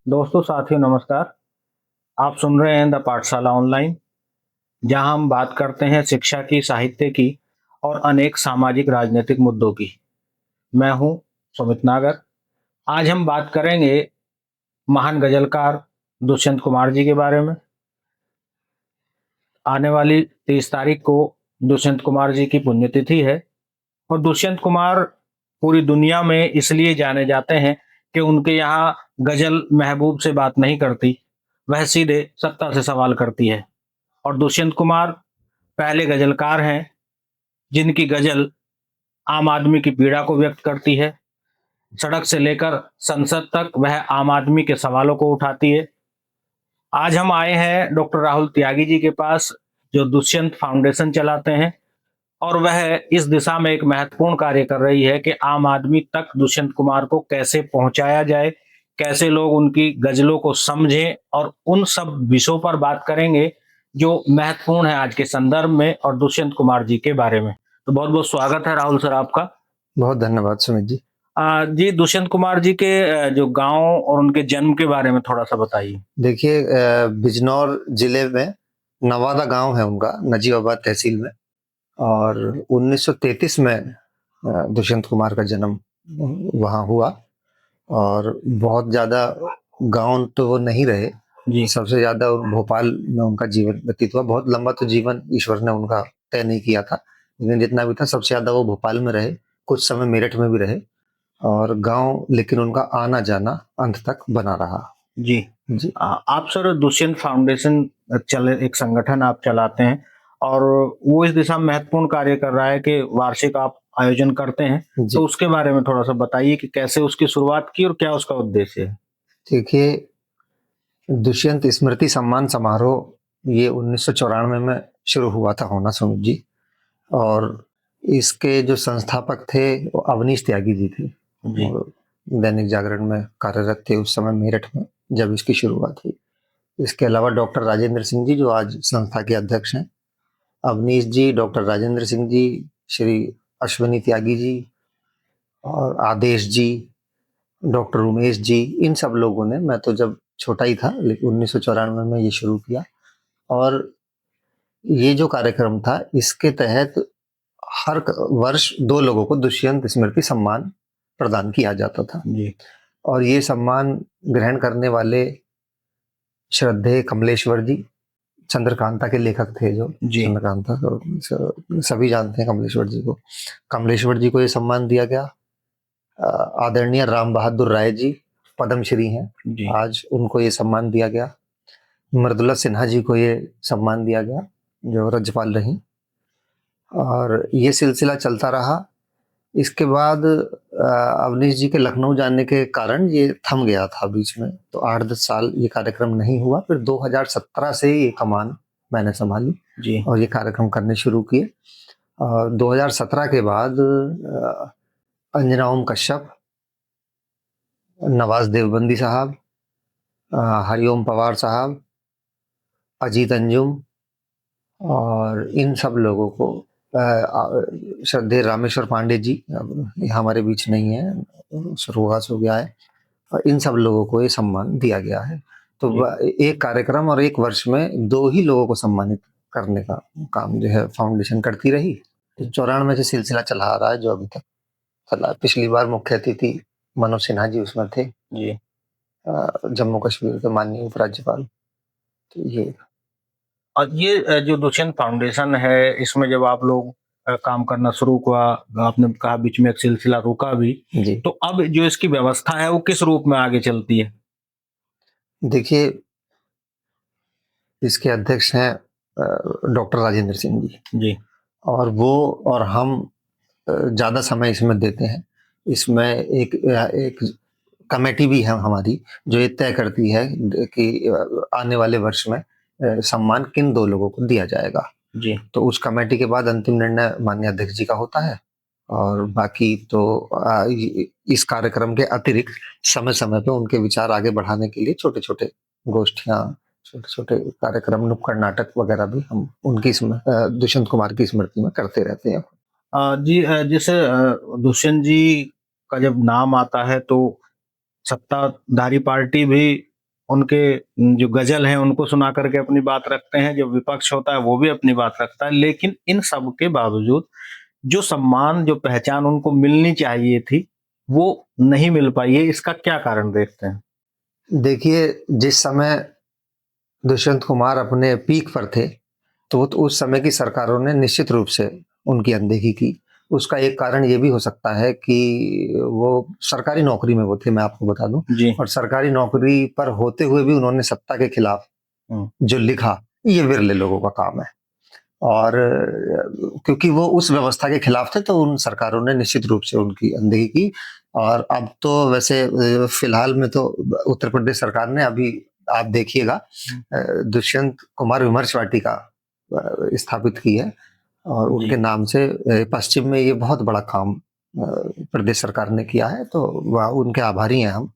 दोस्तों साथियों नमस्कार। आप सुन रहे हैं द पाठशाला ऑनलाइन, जहां हम बात करते हैं शिक्षा की, साहित्य की और अनेक सामाजिक राजनीतिक मुद्दों की। मैं हूं सुमित नागर। आज हम बात करेंगे महान गजलकार दुष्यंत कुमार जी के बारे में। आने वाली 30 तारीख को दुष्यंत कुमार जी की पुण्यतिथि है और दुष्यंत कुमार पूरी दुनिया में इसलिए जाने जाते हैं कि उनके यहाँ गजल महबूब से बात नहीं करती, वह सीधे सत्ता से सवाल करती है। और दुष्यंत कुमार पहले गजलकार हैं जिनकी गजल आम आदमी की पीड़ा को व्यक्त करती है। सड़क से लेकर संसद तक वह आम आदमी के सवालों को उठाती है। आज हम आए हैं डॉक्टर राहुल त्यागी जी के पास, जो दुष्यंत फाउंडेशन चलाते हैं और वह इस दिशा में एक महत्वपूर्ण कार्य कर रही है कि आम आदमी तक दुष्यंत कुमार को कैसे पहुंचाया जाए, कैसे लोग उनकी गजलों को समझें, और उन सब विषयों पर बात करेंगे जो महत्वपूर्ण है आज के संदर्भ में और दुष्यंत कुमार जी के बारे में। तो बहुत बहुत स्वागत है राहुल सर आपका। बहुत धन्यवाद सुमित जी। जी, दुष्यंत कुमार जी के जो गांव और उनके जन्म के बारे में थोड़ा सा बताइए। देखिए, बिजनौर जिले में नवादा गांव है उनका, नजीबाबाद तहसील में, और 1933 में दुष्यंत कुमार का जन्म वहां हुआ। और बहुत ज्यादा गांव तो वो नहीं रहे जी। सबसे ज्यादा भोपाल में उनका जीवन व्यतीत हुआ। बहुत लंबा तो जीवन ईश्वर ने उनका तय नहीं किया था, लेकिन जितना भी था सबसे ज्यादा वो भोपाल में रहे, कुछ समय मेरठ में भी रहे, और गांव लेकिन उनका आना जाना अंत तक बना रहा। जी जी। आप सर दुष्यंत फाउंडेशन चले एक संगठन आप चलाते हैं और वो इस दिशा में महत्वपूर्ण कार्य कर रहा है कि वार्षिक आप आयोजन करते हैं, तो उसके बारे में थोड़ा सा बताइए कि कैसे उसकी शुरुआत की और क्या उसका उद्देश्य है। देखिए, दुष्यंत स्मृति सम्मान समारोह ये 1994 में शुरू हुआ था होना सुमित जी, और इसके जो संस्थापक थे वो अवनीश त्यागी जी थे। और दैनिक जागरण में कार्यरत थे उस समय मेरठ में जब इसकी शुरुआत हुई। इसके अलावा डॉक्टर राजेंद्र सिंह जी जो आज संस्था के अध्यक्ष हैं, अवनीश जी, डॉक्टर राजेंद्र सिंह जी, श्री अश्विनी त्यागी जी और आदेश जी, डॉक्टर उमेश जी, इन सब लोगों ने, मैं तो जब छोटा ही था लेकिन 1994 में ये शुरू किया। और ये जो कार्यक्रम था इसके तहत हर वर्ष 2 लोगों को दुष्यंत स्मृति सम्मान प्रदान किया जाता था। जी। और ये सम्मान ग्रहण करने वाले श्रद्धेय कमलेश्वर जी, चंद्रकांता के लेखक थे जो चंद्रकांता, सभी जानते हैं कमलेश्वर जी को। कमलेश्वर जी को ये सम्मान दिया गया। आदरणीय राम बहादुर राय जी पद्मश्री हैं, आज उनको ये सम्मान दिया गया। मृदुला सिन्हा जी को ये सम्मान दिया गया जो राज्यपाल रही, और ये सिलसिला चलता रहा। इसके बाद अवनीश जी के लखनऊ जाने के कारण ये थम गया था बीच में, तो 8-10 साल ये कार्यक्रम नहीं हुआ। फिर 2017 से ये कमान मैंने संभाली और ये कार्यक्रम करने शुरू किए। और 2017 के बाद अंजना ओम कश्यप, नवाज देवबंदी साहब, हरिओम पवार साहब, अजीत अंजुम और इन सब लोगों को, श्रद्धेय रामेश्वर पांडे जी हमारे बीच नहीं है, स्वर्गवास हो गया है, और इन सब लोगों को ये सम्मान दिया गया है। तो एक कार्यक्रम और एक वर्ष में 2 ही लोगों को सम्मानित करने का काम जो है फाउंडेशन करती रही। 94 से सिलसिला चला आ रहा है जो अभी तक चला। पिछली बार मुख्य अतिथि मनोज सिन्हा जी उसमें थे, जम्मू कश्मीर के माननीय उपराज्यपाल। तो ये, और ये जो दुष्यंत फाउंडेशन है, इसमें जब आप लोग काम करना शुरू हुआ, आपने कहा बीच में एक सिलसिला रुका भी, तो अब जो इसकी व्यवस्था है वो किस रूप में आगे चलती है? देखिए, इसके अध्यक्ष हैं डॉक्टर राजेंद्र सिंह जी, और वो और हम ज्यादा समय इसमें देते हैं। इसमें एक कमेटी भी है हमारी जो ये तय करती है कि आने वाले वर्ष में सम्मान किन 2 लोगों को दिया जाएगा। तो उस कमेटी के बाद अंतिम निर्णय माननीय अध्यक्ष जी का होता है, और बाकी तो इस कार्यक्रम के अतिरिक्त समय समय पे उनके विचार आगे बढ़ाने के लिए छोटे छोटे गोष्ठियां, छोटे छोटे कार्यक्रम, नुक्कड़ नाटक वगैरह भी हम उनकी दुष्यंत कुमार की स्मृति में करते रहते हैं। जी, जैसे दुष्यंत जी का जब नाम आता है तो सत्ताधारी पार्टी भी उनके जो गजल हैं उनको सुना करके अपनी बात रखते हैं, जब विपक्ष होता है वो भी अपनी बात रखता है, लेकिन इन सब के बावजूद जो सम्मान, जो पहचान उनको मिलनी चाहिए थी, वो नहीं मिल पाई है। इसका क्या कारण देखते हैं? देखिए, जिस समय दुष्यंत कुमार अपने पीक पर थे, तो उस समय की सरकारों ने निश्चित रूप से उनकी अनदेखी की। उसका एक कारण ये भी हो सकता है कि वो सरकारी नौकरी में वो थे, मैं आपको बता दूं। जी। और सरकारी नौकरी पर होते हुए भी उन्होंने सत्ता के खिलाफ जो लिखा, ये विरले लोगों का काम है। और क्योंकि वो उस व्यवस्था के खिलाफ थे, तो उन सरकारों ने निश्चित रूप से उनकी अनदेखी की। और अब तो वैसे फिलहाल में तो उत्तर प्रदेश सरकार ने अभी, आप देखिएगा, दुष्यंत कुमार विमर्श वाटिका स्थापित की है, और जी। उनके नाम से पश्चिम में ये बहुत बड़ा काम प्रदेश सरकार ने किया है, तो वह उनके आभारी हैं हम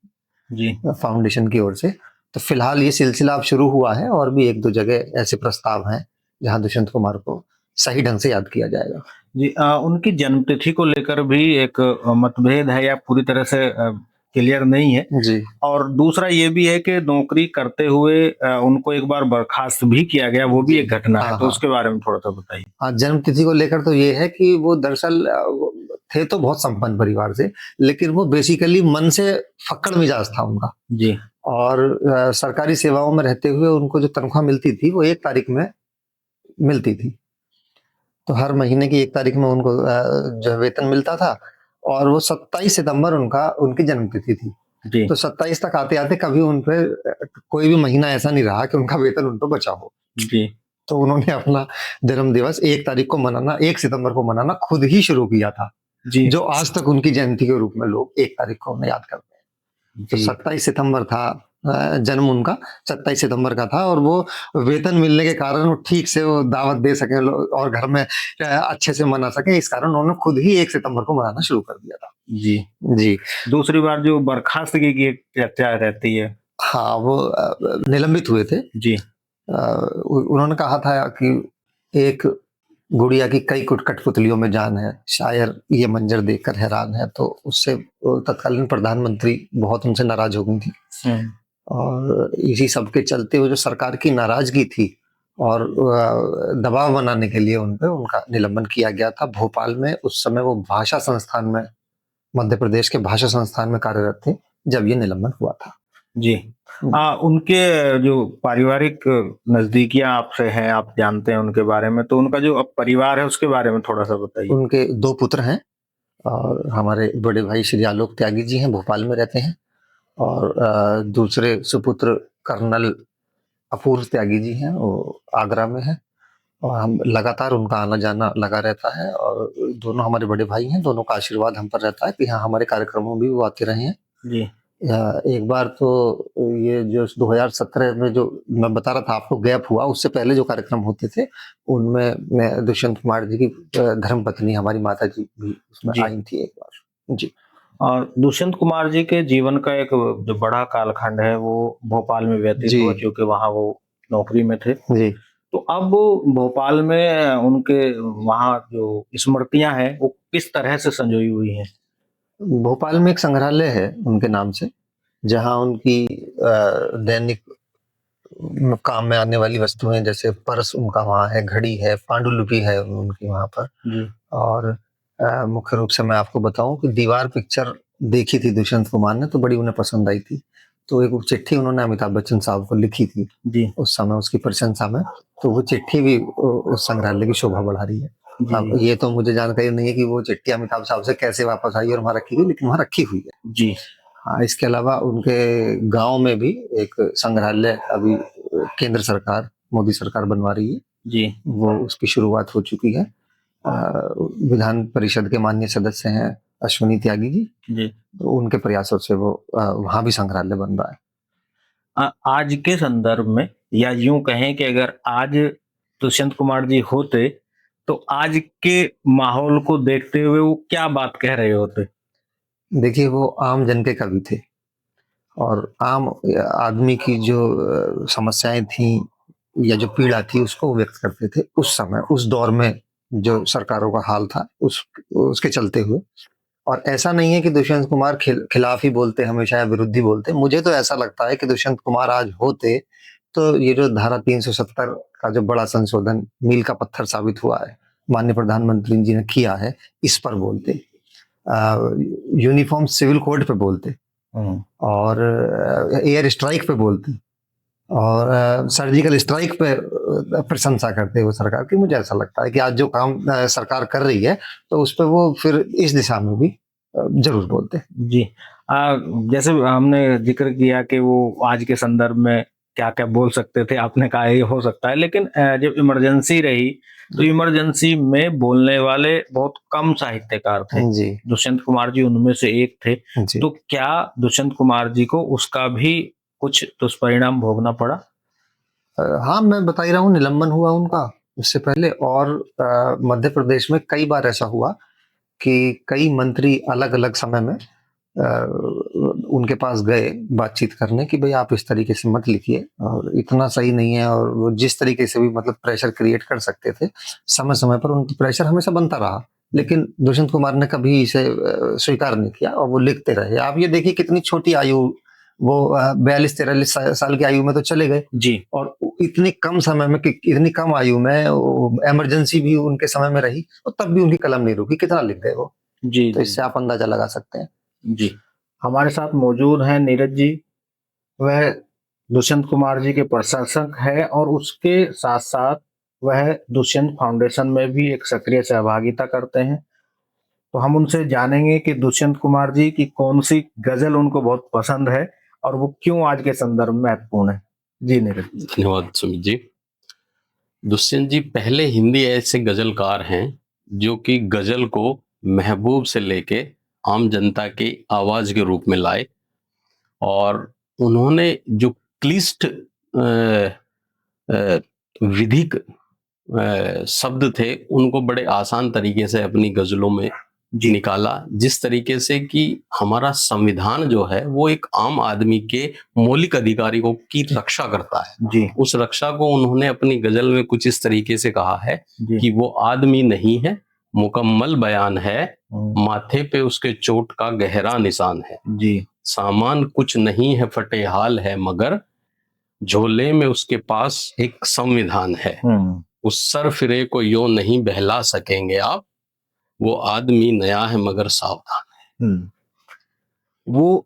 जी। फाउंडेशन की ओर से। तो फिलहाल ये सिलसिला अब शुरू हुआ है, और भी एक दो जगह ऐसे प्रस्ताव हैं जहां दुष्यंत कुमार को सही ढंग से याद किया जाएगा। जी, उनकी जन्मतिथि को लेकर भी एक मतभेद है या पूरी तरह से क्लियर नहीं है। जी। और दूसरा ये भी है कि नौकरी करते हुए उनको एक बार बर्खास्त भी किया गया, वो भी एक घटना है, तो उसके बारे में थोड़ा सा बताइए। हाँ, जन्मतिथि को लेकर तो ये है कि वो दरअसल थे तो बहुत संपन्न परिवार से, लेकिन वो बेसिकली मन से फक्कड़ मिजाज था उनका। जी। और सरकारी सेवाओं में रहते हुए उनको जो तनख्वाह मिलती थी वो 1 तारीख में मिलती थी। तो हर महीने की 1 तारीख में उनको जो है वेतन मिलता था, और वो 27 सितंबर उनकी जन्मतिथि थी। जी। तो 27 तक आते-आते कभी उन पे कोई भी महीना ऐसा नहीं रहा कि उनका वेतन उन पे बचा हो। जी। तो उन्होंने अपना जन्म दिवस 1 तारीख को मनाना, 1 सितंबर को मनाना खुद ही शुरू किया था। जी। जो आज तक उनकी जयंती के रूप में लोग 1 तारीख को उन्हें याद करते हैं। तो जी। 27 सितंबर था जन्म उनका, 27 सितंबर का था, और वो वेतन मिलने के कारण वो ठीक से वो दावत दे सके और घर में अच्छे से मना सके, इस कारण उन्होंने खुद ही 1 सितंबर को मनाना शुरू कर दिया था। जी। जी। दूसरी बार जो बर्खास्तगी की एक चर्चा रहती है। हाँ, वो निलंबित हुए थे। जी। उन्होंने कहा था कि एक गुड़िया की कई कठपुतलियों में जान है, शायर ये मंजर देखकर हैरान है। तो उससे तत्कालीन प्रधानमंत्री बहुत उनसे नाराज हो गई थी, और इसी सब के चलते वो जो सरकार की नाराजगी थी, और दबाव बनाने के लिए उन पे उनका निलंबन किया गया था। भोपाल में उस समय वो भाषा संस्थान में, मध्य प्रदेश के भाषा संस्थान में कार्यरत थे जब ये निलंबन हुआ था। जी। उनके जो पारिवारिक नजदीकियां आपसे हैं, आप जानते हैं उनके बारे में, तो उनका जो अब परिवार है उसके बारे में थोड़ा सा बताइए। उनके 2 पुत्र हैं, और हमारे बड़े भाई श्री आलोक त्यागी जी हैं, भोपाल में रहते हैं, और दूसरे सुपुत्र कर्नल अपूर्व त्यागी जी हैं, वो आगरा में हैं। और हम लगातार उनका आना जाना लगा रहता है, और दोनों हमारे बड़े भाई हैं, दोनों का आशीर्वाद हम पर रहता है कि हाँ, हमारे कार्यक्रमों में भी वो आते रहे हैं। जी। एक बार तो ये जो 2017 में जो मैं बता रहा था आपको गैप हुआ, उससे पहले जो कार्यक्रम होते थे उनमें दुष्यंत कुमार जी की धर्मपत्नी हमारी माता जी भी उसमें आई थी एक बार। जी। और दुष्यंत कुमार जी के जीवन का एक जो बड़ा कालखंड है वो भोपाल में व्यतीत हुआ, क्योंकि वहाँ वो नौकरी में थे। जी। तो अब भोपाल में उनके वहाँ जो स्मृतियां हैं वो किस तरह से संजोई हुई हैं? भोपाल में एक संग्रहालय है उनके नाम से, जहाँ उनकी दैनिक काम में आने वाली वस्तुएं, जैसे पर्स उनका वहाँ है, घड़ी है, पांडुलिपि है उनकी वहाँ पर। जी। और मुख्य रूप से मैं आपको बताऊं कि दीवार पिक्चर देखी थी दुष्यंत कुमार ने, तो बड़ी उन्हें पसंद आई थी। तो एक चिट्ठी उन्होंने अमिताभ बच्चन साहब को लिखी थी जी। उस समय उसकी प्रशंसा में, तो वो चिट्ठी भी उस संग्रहालय की शोभा बढ़ा रही है। अब ये तो मुझे जानकारी नहीं है कि वो चिट्ठी अमिताभ साहब से कैसे वापस आई और वहां रखी गई, लेकिन वहां रखी हुई है। जी। हाँ, इसके अलावा उनके गांव में भी एक संग्रहालय अभी केंद्र सरकार, मोदी सरकार बनवा रही है। जी। वो उसकी शुरुआत हो चुकी है। विधान परिषद के माननीय सदस्य हैं अश्विनी त्यागी जी, जी। तो उनके प्रयासों से वो वहां भी संग्रहालय बन रहा है। आज के संदर्भ में, या यूं कहें कि अगर आज दुष्यंत कुमार जी होते तो आज के माहौल को देखते हुए वो क्या बात कह रहे होते? देखिए, वो आम जन के कवि थे, और आम आदमी की जो समस्याएं थी या जो पीड़ा थी उसको वो व्यक्त करते थे उस समय, उस दौर में जो सरकारों का हाल था उसके चलते हुए। और ऐसा नहीं है कि दुष्यंत कुमार खिलाफ ही बोलते हमेशा या विरुद्ध ही बोलते। मुझे तो ऐसा लगता है कि दुष्यंत कुमार आज होते तो ये जो धारा 370 का जो बड़ा संशोधन मील का पत्थर साबित हुआ है, माननीय प्रधानमंत्री जी ने किया है, इस पर बोलते, यूनिफॉर्म सिविल कोड पे बोलते, और एयर स्ट्राइक पे बोलते, और सर्जिकल स्ट्राइक पे प्रशंसा करते हैं वो सरकार की। मुझे ऐसा लगता है कि आज जो काम सरकार कर रही है तो उस पर वो फिर इस दिशा में भी जरूर बोलते हैं। जी। जैसे हमने जिक्र किया कि वो आज के संदर्भ में क्या क्या बोल सकते थे, आपने कहा ये हो सकता है, लेकिन जब इमरजेंसी रही तो इमरजेंसी में बोलने वाले बहुत कम साहित्यकार थे। जी दुष्यंत कुमार जी उनमें से एक थे। जी। तो क्या दुष्यंत कुमार जी को उसका भी कुछ दुष्परिणाम भोगना पड़ा? हाँ, मैं बता ही रहा हूँ, निलंबन हुआ उनका उससे पहले, और मध्य प्रदेश में कई बार ऐसा हुआ कि कई मंत्री अलग अलग समय में उनके पास गए बातचीत करने कि भाई आप इस तरीके से मत लिखिए और इतना सही नहीं है, और वो जिस तरीके से भी मतलब प्रेशर क्रिएट कर सकते थे, समय समय पर उनकी प्रेशर हमेशा बनता रहा, लेकिन दुष्यंत कुमार ने कभी इसे स्वीकार नहीं किया और वो लिखते रहे। आप ये देखिए कितनी छोटी आयु, वो 42-43 साल की आयु में तो चले गए जी। और इतनी कम समय में, इतनी कम आयु में इमरजेंसी भी उनके समय में रही और तब भी उनकी कलम नहीं रुकी, कितना लिख गए वो। जी तो इससे आप अंदाजा लगा सकते हैं। जी। हमारे साथ मौजूद हैं नीरज जी। वह दुष्यंत कुमार जी के प्रशंसक है और उसके साथ साथ वह दुष्यंत फाउंडेशन में भी एक सक्रिय सहभागिता करते हैं। तो हम उनसे जानेंगे कि दुष्यंत कुमार जी की कौन सी गजल उनको बहुत पसंद है और वो क्यों आज के संदर्भ में महत्वपूर्ण है। जी नीरज। धन्यवाद सुमित जी। दुष्यंत जी पहले हिंदी ऐसे गजलकार हैं जो कि गजल को महबूब से लेके आम जनता की आवाज के रूप में लाए, और उन्होंने जो क्लिष्ट विधिक शब्द थे उनको बड़े आसान तरीके से अपनी गजलों में निकाला, जिस तरीके से कि हमारा संविधान जो है वो एक आम आदमी के मौलिक अधिकारों की रक्षा करता है जी। उस रक्षा को उन्होंने अपनी गजल में कुछ इस तरीके से कहा है कि वो आदमी नहीं है, मुकम्मल बयान है, माथे पे उसके चोट का गहरा निशान है जी। सामान कुछ नहीं है, फटे हाल है, मगर झोले में उसके पास एक संविधान है। उस सर फिरे को यो नहीं बहला सकेंगे आप, वो आदमी नया है मगर सावधान है। वो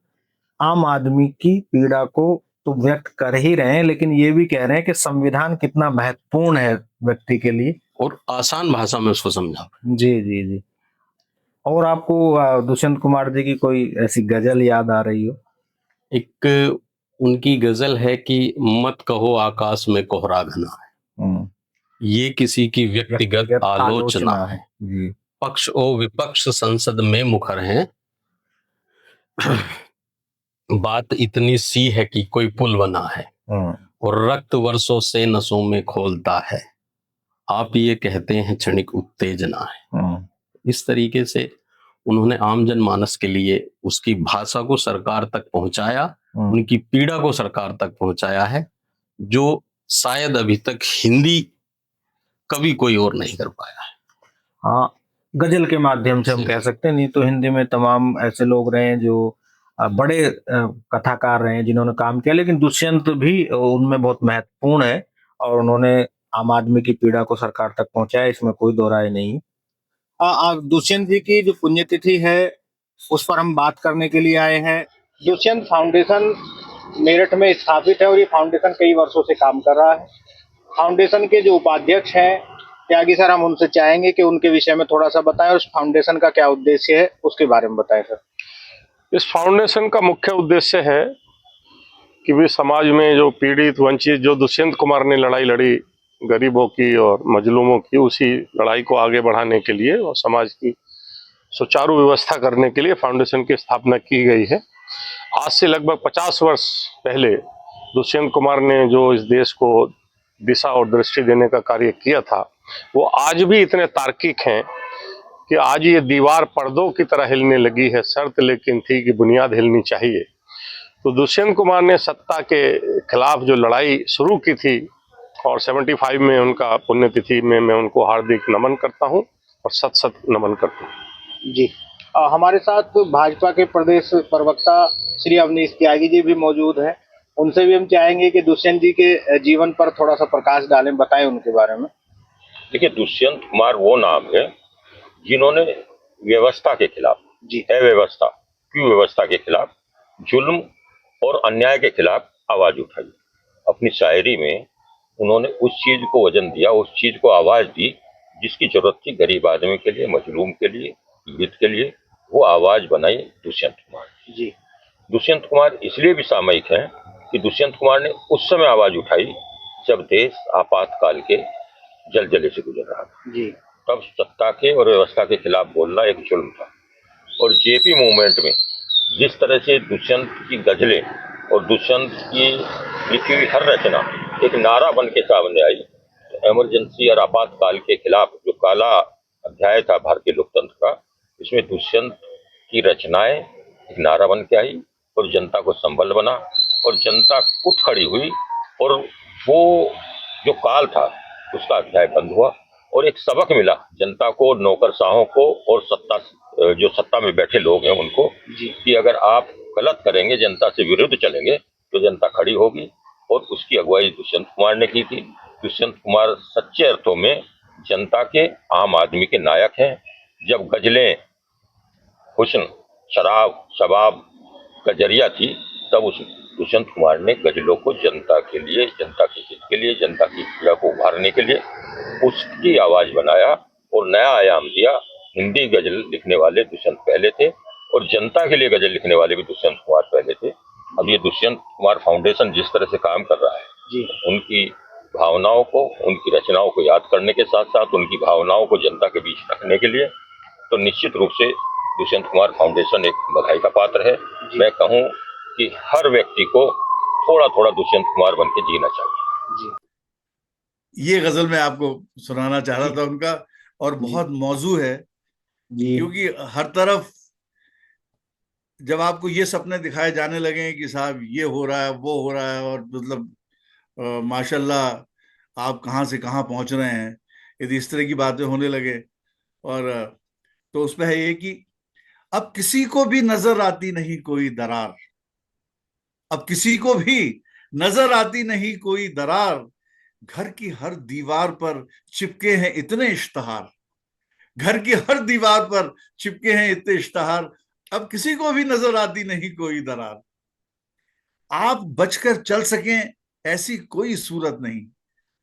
आम आदमी की पीड़ा को तो व्यक्त कर ही रहे हैं, लेकिन ये भी कह रहे हैं कि संविधान कितना महत्वपूर्ण है व्यक्ति के लिए, और आसान भाषा में उसको समझा। जी जी जी। और आपको दुष्यंत कुमार जी की कोई ऐसी गजल याद आ रही हो? एक उनकी गजल है कि मत कहो आकाश में कोहरा घना है, ये किसी की व्यक्तिगत आलोचना है, पक्ष ओ विपक्ष संसद में मुखर हैं, बात इतनी सी है कि कोई पुल बना है और रक्त वर्षों से नसों में खोलता है, आप ये कहते हैं क्षणिक उत्तेजना है। इस तरीके से उन्होंने आम जनमानस के लिए उसकी भाषा को सरकार तक पहुंचाया, उनकी पीड़ा को सरकार तक पहुंचाया है, जो शायद अभी तक हिंदी कभी कोई और नहीं कर पाया है। हाँ, गजल के माध्यम से हम कह सकते हैं, नहीं तो हिंदी में तमाम ऐसे लोग रहे हैं जो बड़े कथाकार रहे हैं जिन्होंने काम किया, लेकिन दुष्यंत भी उनमें बहुत महत्वपूर्ण है और उन्होंने आम आदमी की पीड़ा को सरकार तक पहुंचाया, इसमें कोई दो राय नहीं। दुष्यंत जी की जो पुण्यतिथि है उस पर हम बात करने के लिए आए हैं। दुष्यंत फाउंडेशन मेरठ में स्थापित है और ये फाउंडेशन कई वर्षों से काम कर रहा है। फाउंडेशन के जो उपाध्यक्ष हैं त्यागी सर, हम उनसे चाहेंगे कि उनके विषय में थोड़ा सा बताएं और उस फाउंडेशन का क्या उद्देश्य है उसके बारे में बताएं सर। इस फाउंडेशन का मुख्य उद्देश्य है कि भी समाज में जो पीड़ित वंचित, जो दुष्यंत कुमार ने लड़ाई लड़ी गरीबों की और मजलूमों की, उसी लड़ाई को आगे बढ़ाने के लिए और समाज की सुचारू व्यवस्था करने के लिए फाउंडेशन की स्थापना की गई है। आज से लगभग 50 वर्ष पहले दुष्यंत कुमार ने जो इस देश को दिशा और दृष्टि देने का कार्य किया था, वो आज भी इतने तार्किक हैं कि आज ये दीवार पर्दों की तरह हिलने लगी है, शर्त लेकिन थी कि बुनियाद हिलनी चाहिए। तो दुष्यंत कुमार ने सत्ता के खिलाफ जो लड़ाई शुरू की थी और 75 में उनका पुण्यतिथि में मैं उनको हार्दिक नमन करता हूँ और सत नमन करता हूँ। जी, हमारे साथ भाजपा के प्रदेश प्रवक्ता श्री अवनीश त्यागी जी भी मौजूद हैं। उनसे भी हम चाहेंगे कि दुष्यंत जी के जीवन पर थोड़ा सा प्रकाश डालें, बताएं उनके बारे में। देखिए, दुष्यंत कुमार वो नाम है जिन्होंने व्यवस्था के खिलाफ, जी, अव्यवस्था, कुव्यवस्था के खिलाफ, जुल्म और अन्याय के खिलाफ आवाज उठाई। अपनी शायरी में उन्होंने उस चीज को वजन दिया, उस चीज को आवाज दी जिसकी जरूरत थी गरीब आदमी के लिए, मजलूम के लिए, पीड़ित के लिए। वो आवाज बनाई दुष्यंत कुमार जी। दुष्यंत कुमार इसलिए भी सामयिक है कि दुष्यंत कुमार ने उस समय आवाज उठाई जब देश आपातकाल के जलजले से गुजर रहा था। जी, तब सत्ता के और व्यवस्था के खिलाफ बोलना एक जुल्म था। और जेपी मूवमेंट में जिस तरह से दुष्यंत की गजलें और दुष्यंत की लिखी हुई हर रचना एक नारा बन के सामने आई, तो इमरजेंसी और आपातकाल के खिलाफ जो काला अध्याय था भारतीय लोकतंत्र का, इसमें दुष्यंत की रचनाएं एक नारा बन के आई और जनता को संबल बना और जनता उठ खड़ी हुई और वो जो काल था उसका अध्याय बंद हुआ और एक सबक मिला जनता को, नौकरशाहों को और जो सत्ता में बैठे लोग हैं उनको, कि अगर आप गलत करेंगे, जनता से विरुद्ध चलेंगे तो जनता खड़ी होगी। और उसकी अगुवाई दुष्यंत कुमार ने की थी। दुष्यंत कुमार सच्चे अर्थों में जनता के, आम आदमी के नायक हैं। जब गजलें हुस्न, शराब, शबाब का जरिया थी, तब उस दुष्यंत कुमार ने गजलों को जनता के लिए, जनता के हित के लिए, जनता की पीड़ा को उभारने के लिए उसकी आवाज बनाया और नया आयाम दिया। हिंदी गजल लिखने वाले दुष्यंत पहले थे और जनता के लिए गजल लिखने वाले भी दुष्यंत कुमार पहले थे। अब ये दुष्यंत कुमार फाउंडेशन जिस तरह से काम कर रहा है जी, उनकी भावनाओं को, उनकी रचनाओं को याद करने के साथ साथ उनकी भावनाओं को जनता के बीच रखने के लिए, तो निश्चित रूप से दुष्यंत कुमार फाउंडेशन एक बधाई का पात्र है। मैं कहूँ कि हर व्यक्ति को थोड़ा थोड़ा दुष्यंत कुमार बन के जीना चाहिए। जी, ये गजल मैं आपको सुनाना चाह रहा था उनका, और बहुत मौजू है क्योंकि हर तरफ जब आपको ये सपने दिखाए जाने लगे कि साहब ये हो रहा है, वो हो रहा है, और मतलब माशाल्लाह आप कहाँ से कहाँ पहुंच रहे हैं, यदि इस तरह की बातें होने लगे, और तो उसमें है ये कि अब किसी को भी नजर आती नहीं कोई दरार, अब किसी को भी नजर आती नहीं कोई दरार, घर की हर दीवार पर चिपके हैं इतने इश्तहार, घर की हर दीवार पर चिपके हैं इतने इश्तहार, अब किसी को भी नजर आती नहीं कोई दरार, आप बचकर चल सकें ऐसी कोई सूरत नहीं,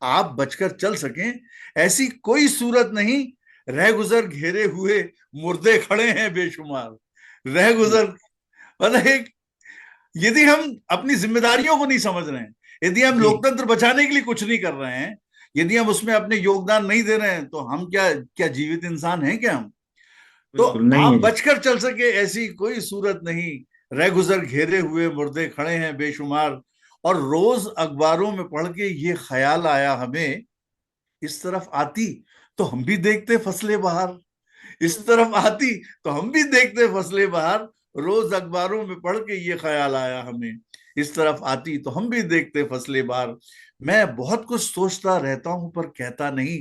आप बचकर चल सकें ऐसी कोई सूरत नहीं, रह गुजर घेरे हुए मुर्दे खड़े हैं बेशुमार, रह गुजर, मतलब एक, यदि हम अपनी जिम्मेदारियों को नहीं समझ रहे हैं, यदि हम लोकतंत्र बचाने के लिए कुछ नहीं कर रहे हैं, यदि हम उसमें अपने योगदान नहीं दे रहे हैं, तो हम क्या क्या जीवित इंसान हैं क्या हम? तो आप बचकर चल सके ऐसी कोई सूरत नहीं, रह गुजर घेरे हुए मुर्दे खड़े हैं बेशुमार, और रोज अखबारों में पढ़ के ये ख्याल आया हमें, इस तरफ आती तो हम भी देखते फसलें बहार, इस तरफ आती तो हम भी देखते फसलें बहार, रोज अखबारों में पढ़ के ये ख्याल आया हमें, इस तरफ आती तो हम भी देखते फसलें बहार, मैं बहुत कुछ सोचता रहता हूं पर कहता नहीं,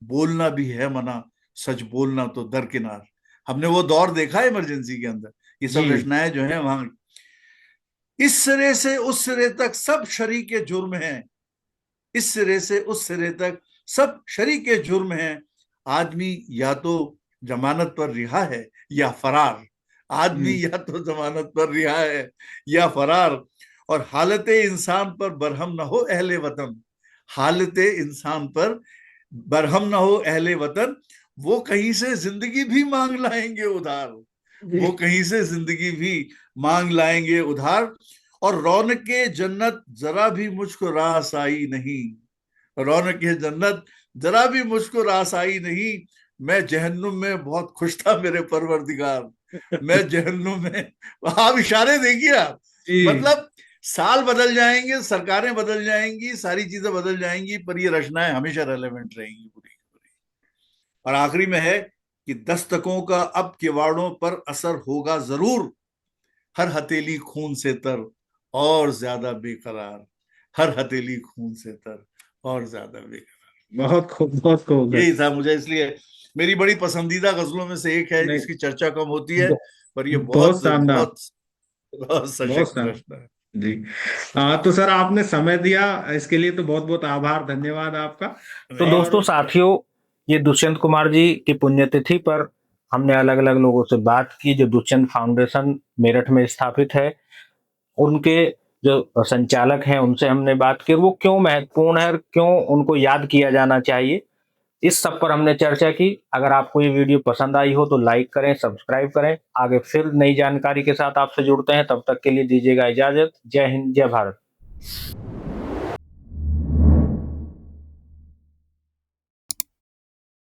बोलना भी है मना, सच बोलना तो दरकिनार। हमने वो दौर देखा है इमरजेंसी के अंदर, ये सब रचनाएं जो है वहां, इस सिरे से उस सिरे तक सब शरीके जुर्म हैं, इस सिरे से उस सिरे तक सब शरीके जुर्म हैं, आदमी या तो जमानत पर रिहा है या फरार, आदमी या तो जमानत पर रिहा है या फरार, और हालत इंसान पर बरहम न हो अहले वतन, हालत इंसान पर बरहम न हो अहले वतन, वो कहीं से जिंदगी भी मांग लाएंगे उधार, वो कहीं से जिंदगी भी मांग लाएंगे उधार, और रौनक जन्नत जरा भी मुझको रास आई नहीं, रौनक जन्नत जरा भी मुझको रास आई नहीं, मैं जहन्नुम में बहुत खुश था मेरे परवरदिगार, मैं जहन्नुम में, आप इशारे देखिए आप, मतलब साल बदल जाएंगे, सरकारें बदल जाएंगी, सारी चीजें बदल जाएंगी, पर ये रचनाएं हमेशा रेलेवेंट रहेंगी पूरी की पूरी। और आखिरी में है कि दस्तकों का अब किवाड़ों पर असर होगा जरूर, हर हथेली खून से तर और ज्यादा बेकरार, हर हथेली खून से तर और ज्यादा बेकरार। बहुत खूब, बहुत खूब। यही था, मुझे इसलिए मेरी बड़ी पसंदीदा गजलों में से एक है, नहीं, जिसकी चर्चा कम होती है, पर ये बहुत बहुत शानदार, बहुत बहुत बहुत सशक्त शानदार रचना है। जी। तो सर आपने समय दिया, इसके लिए तो बहुत बहुत आभार, धन्यवाद आपका। तो दोस्तों साथियों, ये दुष्यंत कुमार जी की पुण्यतिथि पर हमने अलग अलग लोगों से बात की। जो दुष्यंत फाउंडेशन मेरठ में स्थापित है, उनके जो संचालक हैं उनसे हमने बात की, वो क्यों महत्वपूर्ण है, क्यों उनको याद किया जाना चाहिए, इस सब पर हमने चर्चा की। अगर आपको ये वीडियो पसंद आई हो तो लाइक करें, सब्सक्राइब करें। आगे फिर नई जानकारी के साथ आपसे जुड़ते हैं, तब तक के लिए दीजिएगा इजाजत। जय हिंद, जय भारत।